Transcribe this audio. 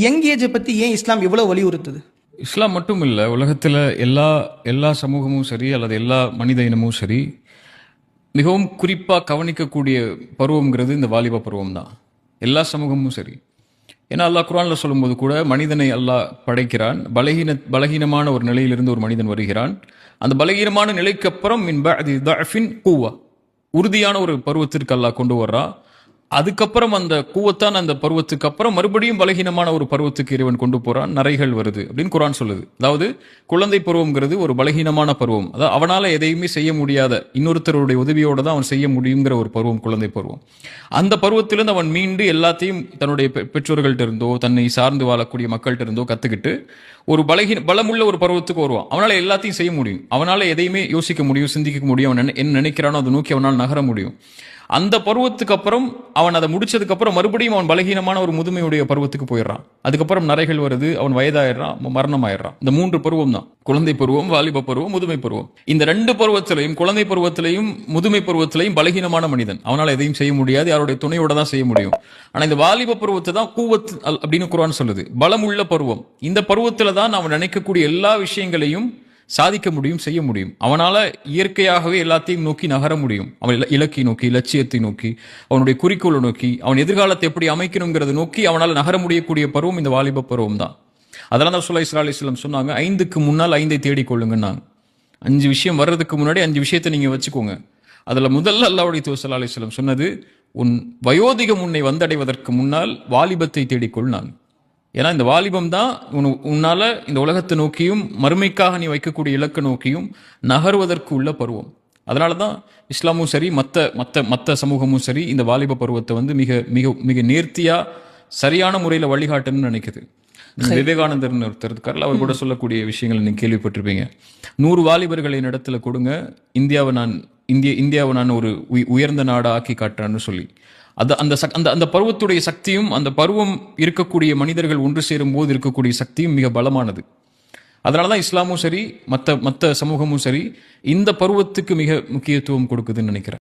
Young ஏஜை பற்றி ஏன் இஸ்லாம் இவ்வளோ வலியுறுத்துது? இஸ்லாம் மட்டும் இல்லை, உலகத்தில் எல்லா எல்லா சமூகமும் சரி அல்லது எல்லா மனித இனமும் சரி மிகவும் குறிப்பாக கவனிக்கக்கூடிய பருவம்ங்கிறது இந்த வாலிப பருவம் தான். எல்லா சமூகமும் சரி. ஏன்னா அல்லாஹ் குர்ஆனில் சொல்லும்போது கூட மனிதனை அல்லாஹ் படைக்கிறான், பலகீனமான ஒரு நிலையிலிருந்து ஒரு மனிதன் வருகிறான். அந்த பலகீனமான நிலைக்கு அப்புறம் மின் பஅதி தஅஃபின் குவ்வா, உறுதியான ஒரு பருவத்திற்கு அல்லாஹ் கொண்டு வர்றான். அதுக்கப்புறம் அந்த கூவத்தான் அந்த பருவத்துக்கு அப்புறம் மறுபடியும் பலகீனமான ஒரு பருவத்துக்கு இறைவன் கொண்டு போறான். நரைகள் வருது அப்படின்னு குர்ஆன் சொல்லுது. அதாவது குழந்தை பருவம்ங்கிறது ஒரு பலகீனமான பருவம். அதாவது அவனால எதையுமே செய்ய முடியாத, இன்னொருத்தருடைய உதவியோட தான் அவன் செய்ய முடியுங்கிற ஒரு பருவம் குழந்தை பருவம். அந்த பருவத்திலிருந்து அவன் மீண்டு எல்லாத்தையும் தன்னுடைய பெற்றோர்கள்ட்ட இருந்தோ தன்னை சார்ந்து வாழக்கூடிய மக்கள்கிட்ட இருந்தோ கத்துக்கிட்டு ஒரு பலமுள்ள ஒரு பருவத்துக்கு வருவான். அவனால எல்லாத்தையும் செய்ய முடியும், அவனால எதையுமே யோசிக்க முடியும், சிந்திக்க முடியும், அவன் என்ன நினைக்கிறானோ அதை நோக்கி அவனால் நகர முடியும். அந்த பருவத்துக்கு அப்புறம் அவன் அதை முடிச்சதுக்கு அப்புறம் மறுபடியும் அவன் பலகீனமான ஒரு முதுமையுடைய பருவத்துக்கு போயிடுறான். அதுக்கப்புறம் நரைகள் வருது, அவன் வயதாயிடுறான், மரணம் ஆயிடுறான். இந்த 3 பருவம் தான்: குழந்தை பருவம், வாலிப பருவம், முதுமை பருவம். இந்த 2 பருவத்திலையும், குழந்தை பருவத்திலையும் முதுமை பருவத்திலையும் பலகீனமான மனிதன், அவனால் எதையும் செய்ய முடியாது, யாருடைய துணையோட தான் செய்ய முடியும். ஆனா இந்த வாலிப பருவத்தை தான் கூவத் அப்படின்னு குர்ஆன் சொல்லுது, பலமுள்ள பருவம். இந்த பருவத்துல தான் அவன் நினைக்கக்கூடிய எல்லா விஷயங்களையும் சாதிக்க முடியும், செய்ய முடியும். அவனால இயற்கையாகவே எல்லாத்தையும் நோக்கி நகர முடியும். அவன் இலக்கை நோக்கி, லட்சியத்தை நோக்கி, அவனுடைய குறிக்கோளை நோக்கி, அவன் எதிர்காலத்தை எப்படி அமைக்கணுங்கிறத நோக்கி அவனால் நகர முடியக்கூடிய பருவம் இந்த வாலிப பருவம் தான். அதெல்லாம் தான் ரசூலுல்லாஹி ஸல்லல்லாஹு அலைஹி வஸல்லம் சொன்னாங்க, 5க்கு முன்னால் 5ஐ தேடிக்கொள்ளுங்கன்னாங்க. 5 விஷயம் வர்றதுக்கு முன்னாடி 5 விஷயத்தை நீங்க வச்சுக்கோங்க. அதுல முதல்ல அல்லாஹ்வுடைய தூதர் ஸல்லல்லாஹு அலைஹி வஸல்லம் சொன்னது, உன் வயோதிகம் உன்னை வந்தடைவதற்கு முன்னால் வாலிபத்தை தேடிக்கொள்னாங்க. ஏன்னா இந்த வாலிபம் தான் உன்னால இந்த உலகத்தை நோக்கியும் மறுமைக்காக நீ வைக்கக்கூடிய இலக்கை நோக்கியும் நகர்வதற்கு உள்ள பருவம். அதனால தான் இஸ்லாமும் சரி மற்ற சமூகமும் சரி இந்த வாலிப பருவத்தை வந்து மிக மிக மிக நேர்த்தியா சரியான முறையில் வழிகாட்டணும்னு நினைக்குது. விவேகானந்தர்னு ஒருத்தர் இருக்கார்ல, அவர் கூட சொல்லக்கூடிய விஷயங்கள் நீங்க கேள்விப்பட்டிருப்பீங்க. 100 வாலிபர்களை இடத்துல கொடுங்க, இந்தியாவை நான் ஒரு உயர்ந்த நாடா ஆக்கி காட்டுறேன்னு சொல்லி. அந்த பருவத்துடைய சக்தியும், அந்த பருவம் இருக்கக்கூடிய மனிதர்கள் ஒன்று சேரும் போது இருக்கக்கூடிய சக்தியும் மிக பலமானது. அதனாலதான் இஸ்லாமும் சரி மற்ற சமூகமும் சரி இந்த பருவத்துக்கு மிக முக்கியத்துவம் கொடுக்குதுன்னு நினைக்கிறேன்.